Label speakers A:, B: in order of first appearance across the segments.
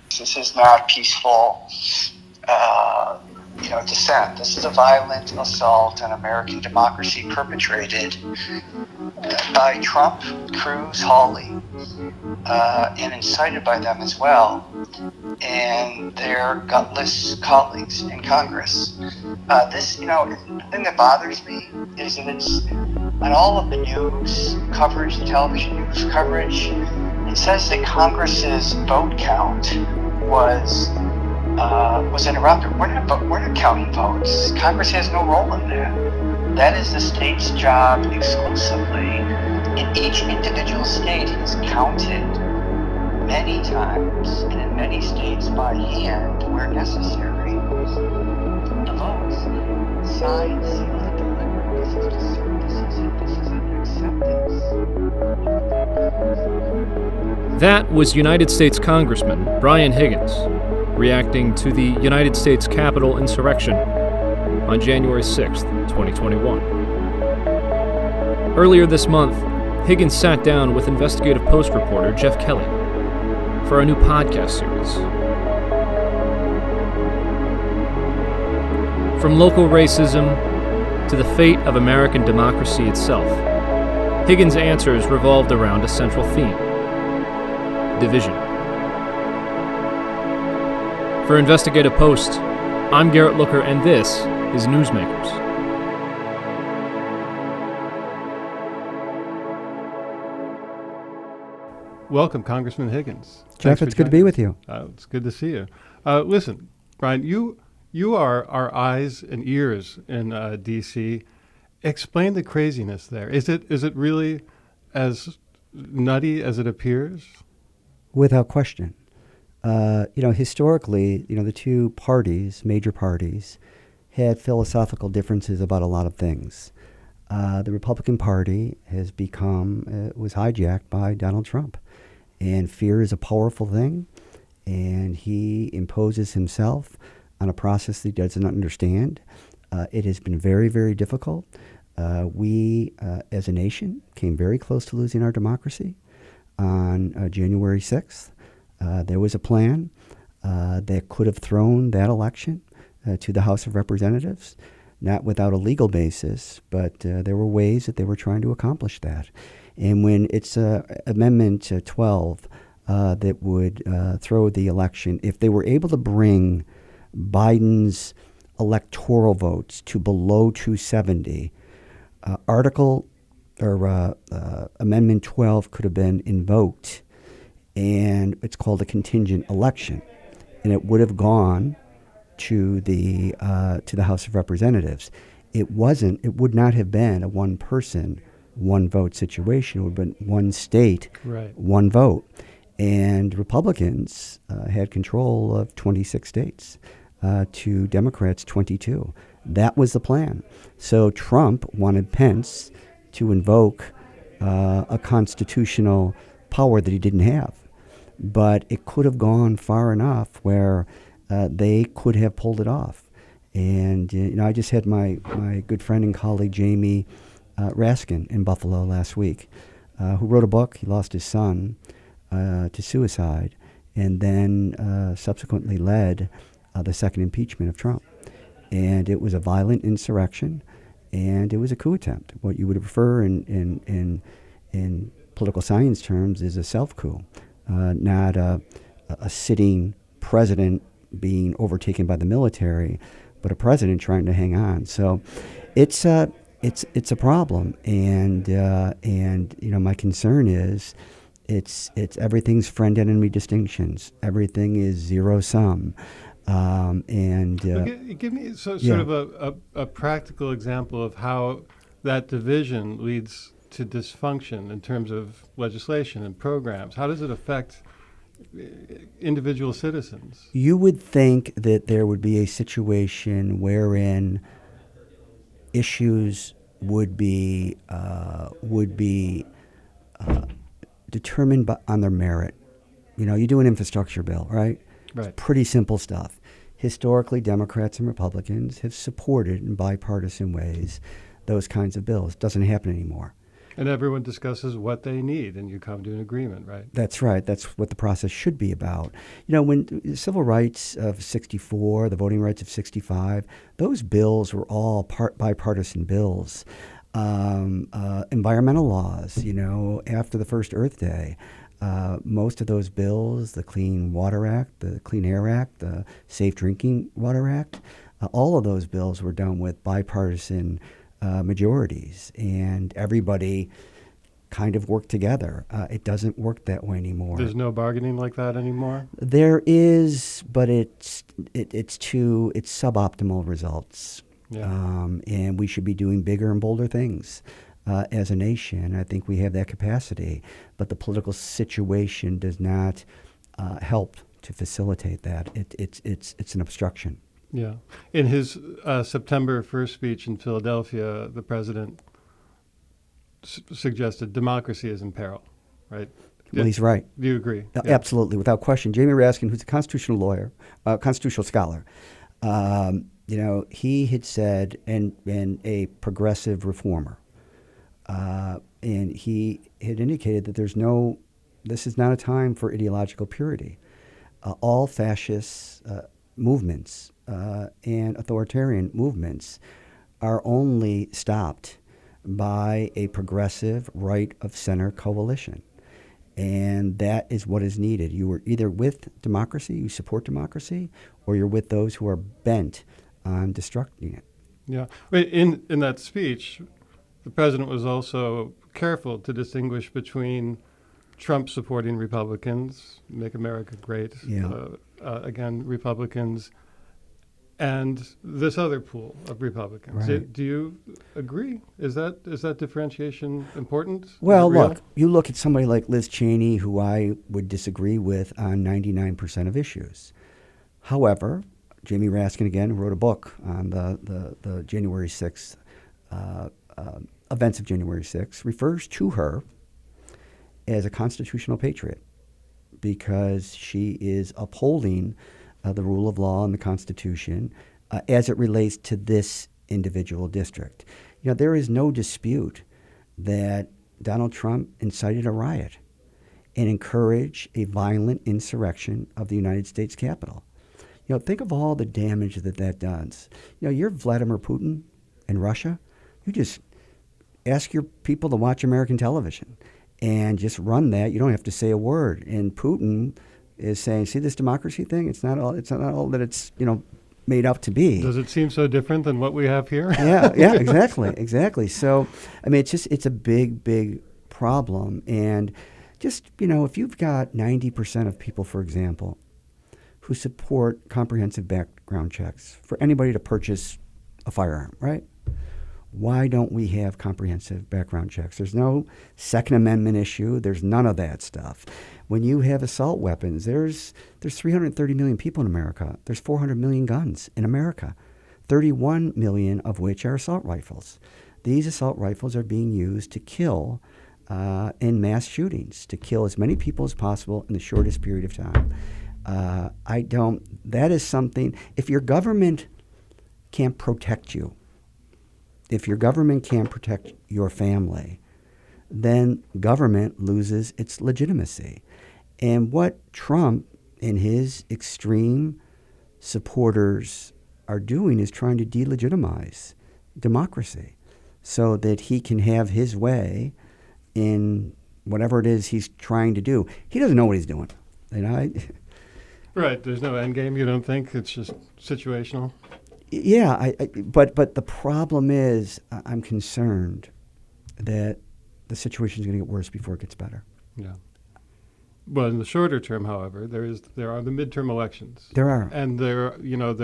A: This is not peaceful, dissent. This is a violent assault on American democracy perpetrated by Trump, Cruz, Hawley, and incited by them as well, and their gutless colleagues in Congress. The thing that bothers me is that it's on all of the news coverage, the television news coverage, it says that Congress's vote count was interrupted. We're not counting votes. Congress has no role in that. That is the state's job exclusively. And each individual state is counted many times and in many states by hand where necessary. The votes, signed, sealed, and delivered. This is an acceptance.
B: That was United States Congressman Brian Higgins reacting to the United States Capitol insurrection on January 6th, 2021. Earlier this month, Higgins sat down with investigative Post reporter Geoff Kelly for a new podcast series. From local racism to the fate of American democracy itself, Higgins' answers revolved around a central theme: division. For Investigative Post, I'm Garrett Looker, and this is Newsmakers.
C: Welcome, Congressman Higgins.
D: Geoff, it's good to be with you.
C: It's good to see you. Listen, Brian, you are our eyes and ears in D.C. Explain the craziness there. Is it really as nutty as it appears?
D: Without question. Historically, the two parties, major parties, had philosophical differences about a lot of things. The Republican Party was hijacked by Donald Trump. And fear is a powerful thing, and he imposes himself on a process that he doesn't understand. It has been very, very difficult. We, as a nation, came very close to losing our democracy on January 6th. There was a plan that could have thrown that election to the House of Representatives, not without a legal basis, but there were ways that they were trying to accomplish that. And when it's Amendment 12 that would throw the election, if they were able to bring Biden's electoral votes to below 270, Amendment 12 could have been invoked, and it's called a contingent election, and it would have gone to the House of Representatives. It would not have been a one person, one vote situation. It would have been one state,
C: right,
D: one vote. And Republicans had control of 26 states, to Democrats 22. That was the plan. So Trump wanted Pence to invoke a constitutional power that he didn't have. But it could have gone far enough where they could have pulled it off. And I just had my good friend and colleague Jamie Raskin in Buffalo last week, who wrote a book. He lost his son to suicide, and then subsequently led the second impeachment of Trump. And it was a violent insurrection, and it was a coup attempt. What you would refer in political science terms is a self-coup, not a sitting president being overtaken by the military, but a president trying to hang on. So it's a problem, and my concern is it's everything's friend-enemy distinctions. Everything is zero-sum.
C: Give me sort of a practical example of how that division leads to dysfunction in terms of legislation and programs. How does it affect individual citizens?
D: You would think that there would be a situation wherein issues would be determined on their merit. You do an infrastructure bill, right?
C: Right.
D: It's pretty simple stuff. Historically, Democrats and Republicans have supported in bipartisan ways those kinds of bills. It doesn't happen anymore.
C: And everyone discusses what they need, and you come to an agreement, right?
D: That's right. That's what the process should be about. When the civil rights of 64, the voting rights of 65, those bills were all bipartisan bills. Environmental laws, after the first Earth Day, most of those bills, the Clean Water Act, the Clean Air Act, the Safe Drinking Water Act, all of those bills were done with bipartisan majorities, and everybody kind of worked together. It doesn't work that way anymore.
C: There's no bargaining like that anymore?
D: There is, but it's suboptimal results.
C: Yeah.
D: And we should be doing bigger and bolder things as a nation. I think we have that capacity, but the political situation does not help to facilitate that. It's an obstruction.
C: Yeah. In his September 1st speech in Philadelphia, the president suggested democracy is in peril, right?
D: Well, he's right.
C: Do you agree?
D: Yeah. Absolutely, without question. Jamie Raskin, who's a constitutional lawyer, constitutional scholar, he had said, and a progressive reformer, and he had indicated that this is not a time for ideological purity. All fascist movements and authoritarian movements are only stopped by a progressive right-of-center coalition. And that is what is needed. You are either with democracy, you support democracy, or you're with those who are bent on destructing it.
C: Yeah. In that speech, the president was also careful to distinguish between Trump supporting Republicans, Make America Great Again, Republicans, and this other pool of Republicans.
D: Right.
C: Do you agree? Is that differentiation important?
D: Well, look, you look at somebody like Liz Cheney, who I would disagree with on 99% of issues. However, Jamie Raskin, again, wrote a book on the January 6th events of January 6th, refers to her as a constitutional patriot because she is upholding the rule of law and the Constitution as it relates to this individual district. There is no dispute that Donald Trump incited a riot and encouraged a violent insurrection of the United States Capitol. Think of all the damage that does. You're Vladimir Putin in Russia. You just ask your people to watch American television and just run that. You don't have to say a word. And Putin is saying, see this democracy thing? It's not all that it's, made up to be.
C: Does it seem so different than what we have here?
D: Yeah, exactly. So, it's a big problem. And just, if you've got 90% of people, for example, who support comprehensive background checks for anybody to purchase a firearm, right? Why don't we have comprehensive background checks? There's no Second Amendment issue. There's none of that stuff. When you have assault weapons, there's 330 million people in America. There's 400 million guns in America, 31 million of which are assault rifles. These assault rifles are being used to kill in mass shootings, to kill as many people as possible in the shortest period of time. That is something, if your government can't protect you, if your government can't protect your family, then government loses its legitimacy. And what Trump and his extreme supporters are doing is trying to delegitimize democracy so that he can have his way in whatever it is he's trying to do. He doesn't know what he's doing.
C: Right. There's no end game, you don't think? It's just situational?
D: Yeah, but the problem is I'm concerned that the situation is going to get worse before it gets better.
C: Yeah. Well, in the shorter term, however, there are the midterm elections.
D: There are,
C: and there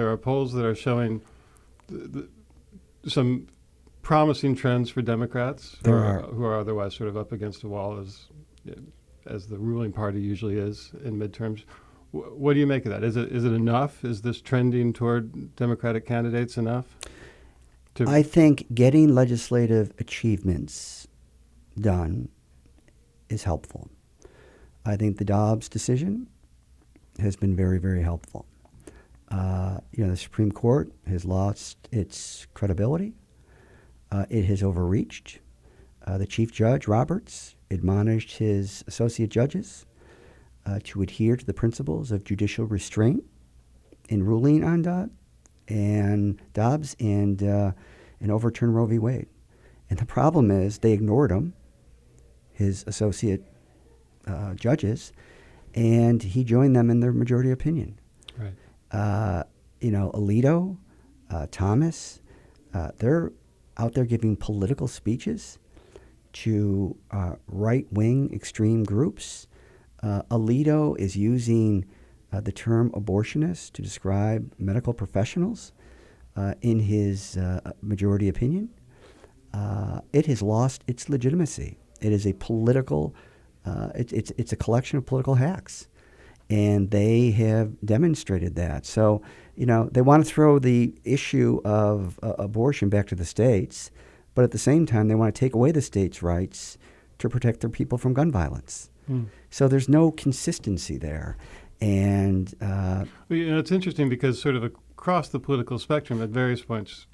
C: are polls that are showing some promising trends for Democrats who are otherwise sort of up against a wall as the ruling party usually is in midterms. What do you make of that? Is it enough? Is this trending toward Democratic candidates enough?
D: I think getting legislative achievements done is helpful. I think the Dobbs decision has been very, very helpful. The Supreme Court has lost its credibility. It has overreached. The Chief Judge, Roberts, admonished his associate judges to adhere to the principles of judicial restraint in ruling on Dobbs and overturn Roe v. Wade. And the problem is they ignored him, his associate judges, and he joined them in their majority opinion.
C: Right.
D: Alito, Thomas, they're out there giving political speeches to right-wing extreme groups. Alito is using the term abortionist to describe medical professionals in his majority opinion. It has lost its legitimacy. It is a political, it's a collection of political hacks. And they have demonstrated that. So, they want to throw the issue of abortion back to the states, but at the same time, they want to take away the states' rights to protect their people from gun violence. So there's no consistency there. And
C: it's interesting because sort of across the political spectrum at various points,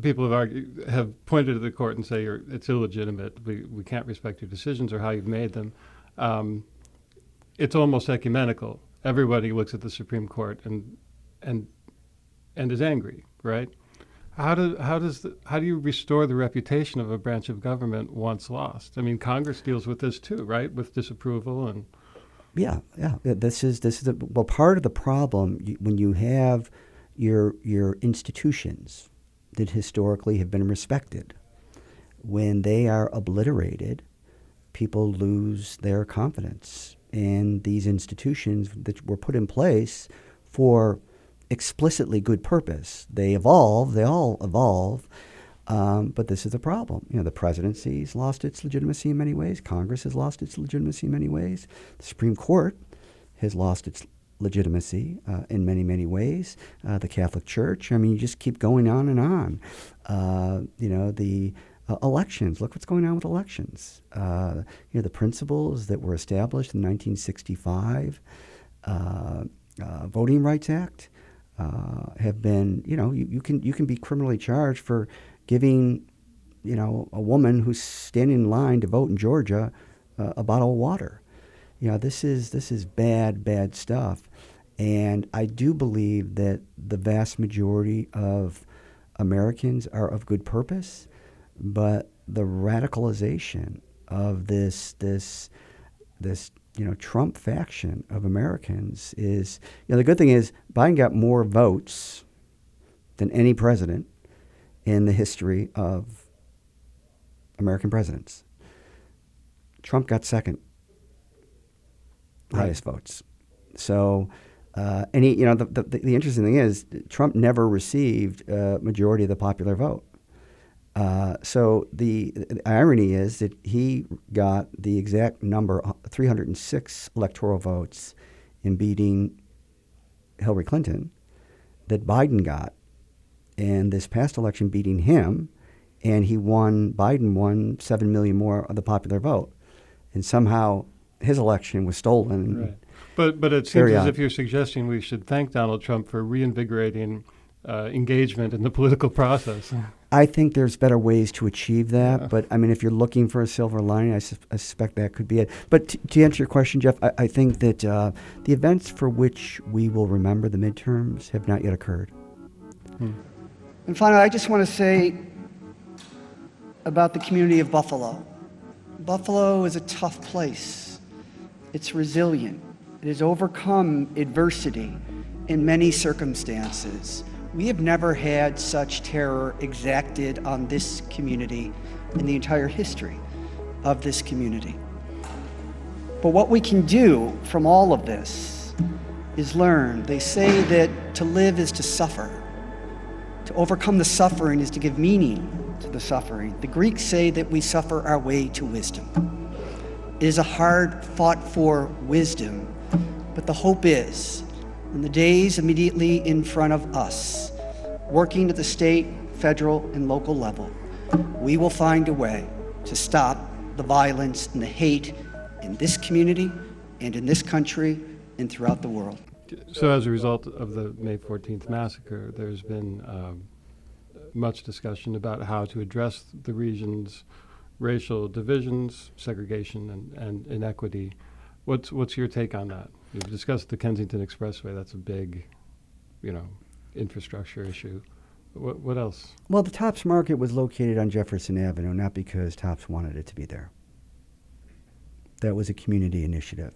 C: people have pointed to the court and say it's illegitimate. We can't respect your decisions or how you've made them. It's almost ecumenical. Everybody looks at the Supreme Court and is angry, right? How do you restore the reputation of a branch of government once lost? I mean, Congress deals with this too, right? With disapproval and.
D: Yeah. This is part of the problem when you have your institutions that historically have been respected. When they are obliterated, people lose their confidence in these institutions that were put in place for explicitly good purpose. They all evolve, but this is the problem. The presidency's lost its legitimacy in many ways. Congress has lost its legitimacy in many ways. The Supreme Court has lost its legitimacy in many, many ways. The Catholic Church, you just keep going on and on. The elections, look what's going on with elections. The principles that were established in the 1965 Voting Rights Act have been, you can be criminally charged for giving, a woman who's standing in line to vote in Georgia a bottle of water. This is bad stuff. And I do believe that the vast majority of Americans are of good purpose, but the radicalization of this Trump faction of Americans is, the good thing is Biden got more votes than any president in the history of American presidents. Trump got second highest votes. So, and he, the interesting thing is Trump never received a majority of the popular vote. So the irony is that he got the exact number, 306 electoral votes in beating Hillary Clinton, that Biden got in this past election beating him, and Biden won 7 million more of the popular vote. And somehow his election was stolen.
C: Right. But it seems as if you're suggesting we should thank Donald Trump for reinvigorating engagement in the political process.
D: I think there's better ways to achieve that, but if you're looking for a silver lining, I suspect that could be it. But to answer your question, Geoff, I think that the events for which we will remember the midterms have not yet occurred.
E: And finally, I just want to say about the community of Buffalo. Buffalo is a tough place. It's resilient. It has overcome adversity in many circumstances. We have never had such terror exacted on this community in the entire history of this community. But what we can do from all of this is learn. They say that to live is to suffer. To overcome the suffering is to give meaning to the suffering. The Greeks say that we suffer our way to wisdom. It is a hard fought for wisdom, but the hope is, in the days immediately in front of us, working at the state, federal, and local level, we will find a way to stop the violence and the hate in this community and in this country and throughout the world.
C: So as a result of the May 14th massacre, there's been much discussion about how to address the region's racial divisions, segregation, and inequity. What's your take on that? You've discussed the Kensington Expressway. That's a big, infrastructure issue. What else?
D: Well, the Tops Market was located on Jefferson Avenue, not because Tops wanted it to be there. That was a community initiative.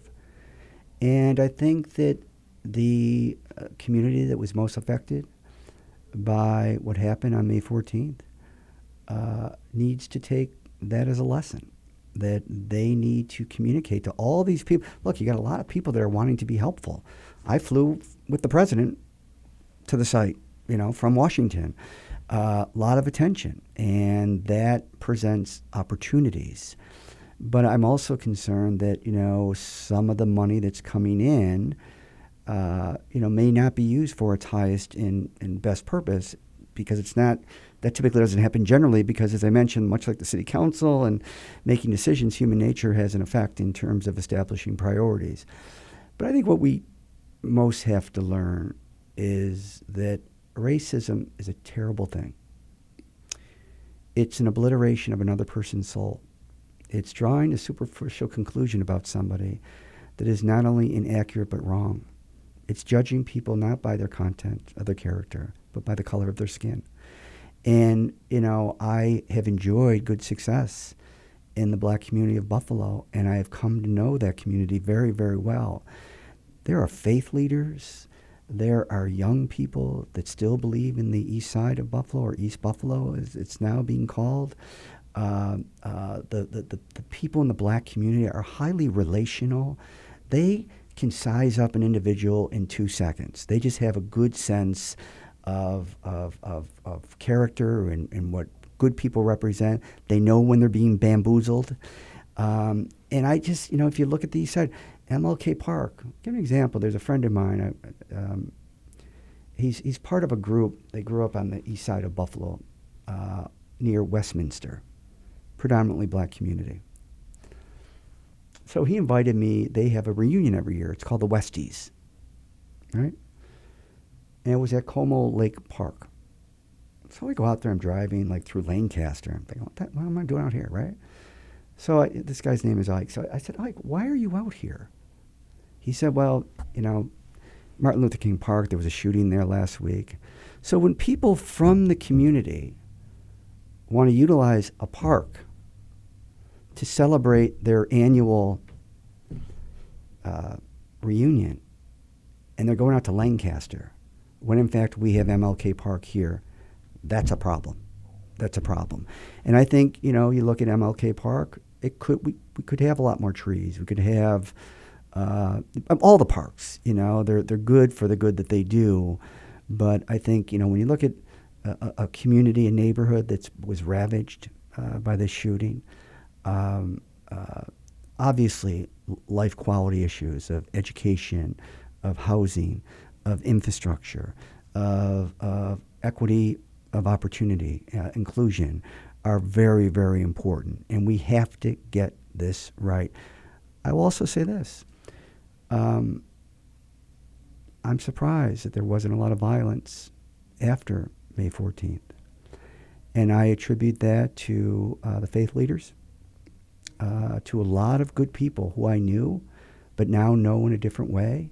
D: And I think that the community that was most affected by what happened on May 14th needs to take that as a lesson, that they need to communicate to all these people. Look, you got a lot of people that are wanting to be helpful. I flew with the president to the site, from Washington. A lot of attention, and that presents opportunities. But I'm also concerned that, some of the money that's coming in, may not be used for its highest and best purpose, because it's not, that typically doesn't happen generally, because as I mentioned, much like the city council and making decisions, human nature has an effect in terms of establishing priorities. But I think what we most have to learn is that racism is a terrible thing. It's an obliteration of another person's soul. It's drawing a superficial conclusion about somebody that is not only inaccurate but wrong. It's judging people not by their content or their character, but by the color of their skin. And, I have enjoyed good success in the black community of Buffalo, and I have come to know that community very, very well. There are faith leaders. There are young people that still believe in the east side of Buffalo, or East Buffalo, as it's now being called. The people in the black community are highly relational. They can size up an individual in 2 seconds. They just have a good sense of character and what good people represent. They know when they're being bamboozled. And I just, if you look at the east side, MLK Park, give an example. There's a friend of mine. He's part of a group. They grew up on the east side of Buffalo, near Westminster, predominantly black community. So he invited me. They have a reunion every year. It's called the Westies, right? And it was at Como Lake Park. So I go out there. I'm driving through Lancaster. I'm thinking, what am I doing out here, right? So this guy's name is Ike. So I said, Ike, why are you out here? He said, well, Martin Luther King Park, there was a shooting there last week. So when people from the community want to utilize a park to celebrate their annual reunion, and they're going out to Lancaster, when in fact we have MLK Park here, that's a problem. That's a problem. And I think, you look at MLK Park, we could have a lot more trees. We could have all the parks, they're good for the good that they do. But I think, when you look at a community, a neighborhood that was ravaged by this shooting, obviously life quality issues of education, of housing, of infrastructure, of equity, of opportunity, inclusion, are very, very important. And we have to get this right. I will also say this. I'm surprised that there wasn't a lot of violence after May 14th. And I attribute that to the faith leaders, to a lot of good people who I knew, but now know in a different way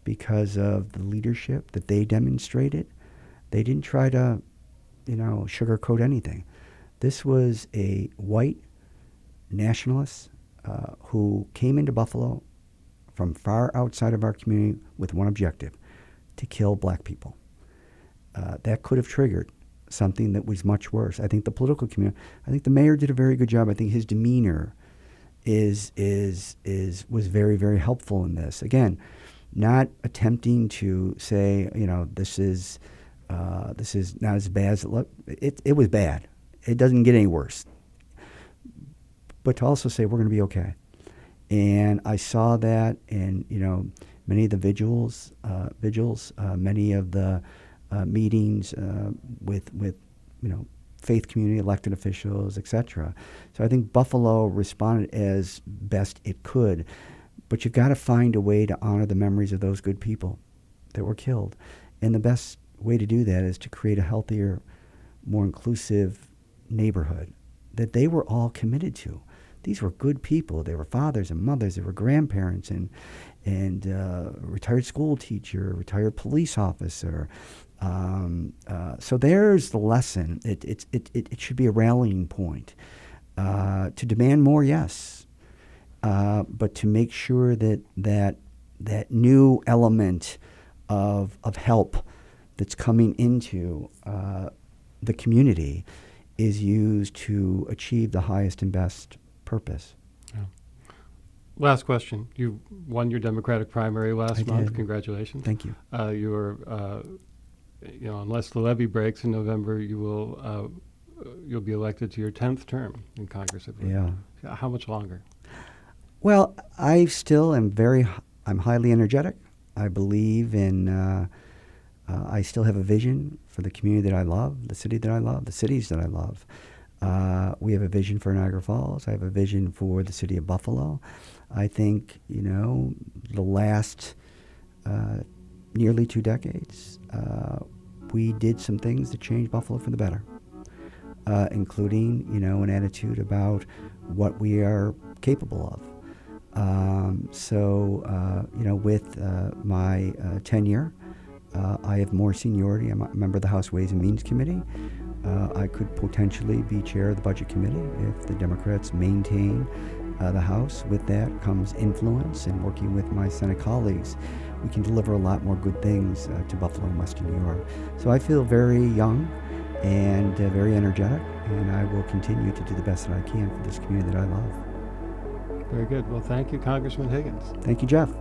D: because of the leadership that they demonstrated. They didn't try to, sugarcoat anything. This was a white nationalist who came into Buffalo from far outside of our community with one objective, to kill black people. That could have triggered something that was much worse. I think the political community, I think the mayor did a very good job. I think his demeanor was very, very helpful in this. Again, not attempting to say, this is not as bad as it looked. It was bad. It doesn't get any worse. But to also say we're going to be okay. And I saw that in, many of the vigils, many of the meetings with faith community, elected officials, etc. So I think Buffalo responded as best it could. But you've got to find a way to honor the memories of those good people that were killed. And the best way to do that is to create a healthier, more inclusive neighborhood that they were all committed to. These were good people. They were fathers and mothers. They were grandparents and retired school teacher, retired police officer. So there's the lesson. It should be a rallying point to demand more, yes, but to make sure that new element of help that's coming into the community is used to achieve the highest and best purpose.
C: Yeah. Last question. You won your Democratic primary last month.
D: Did.
C: Congratulations.
D: Thank you.
C: You were, unless the levee breaks in November, you'll be elected to your 10th term in Congress.
D: Yeah.
C: How much longer?
D: Well, I still am I'm highly energetic. I believe in, I still have a vision for the community that I love, the city that I love, the cities that I love. We have a vision for Niagara Falls. I have a vision for the city of Buffalo. I think, the last nearly 2 decades, we did some things that changed Buffalo for the better, including, an attitude about what we are capable of. With my tenure, I have more seniority. I'm a member of the House Ways and Means Committee. I could potentially be chair of the Budget Committee if the Democrats maintain the House. With that comes influence, and working with my Senate colleagues, we can deliver a lot more good things to Buffalo and Western New York. So I feel very young and very energetic, and I will continue to do the best that I can for this community that I love.
C: Very good. Well, thank you, Congressman Higgins.
D: Thank you, Geoff.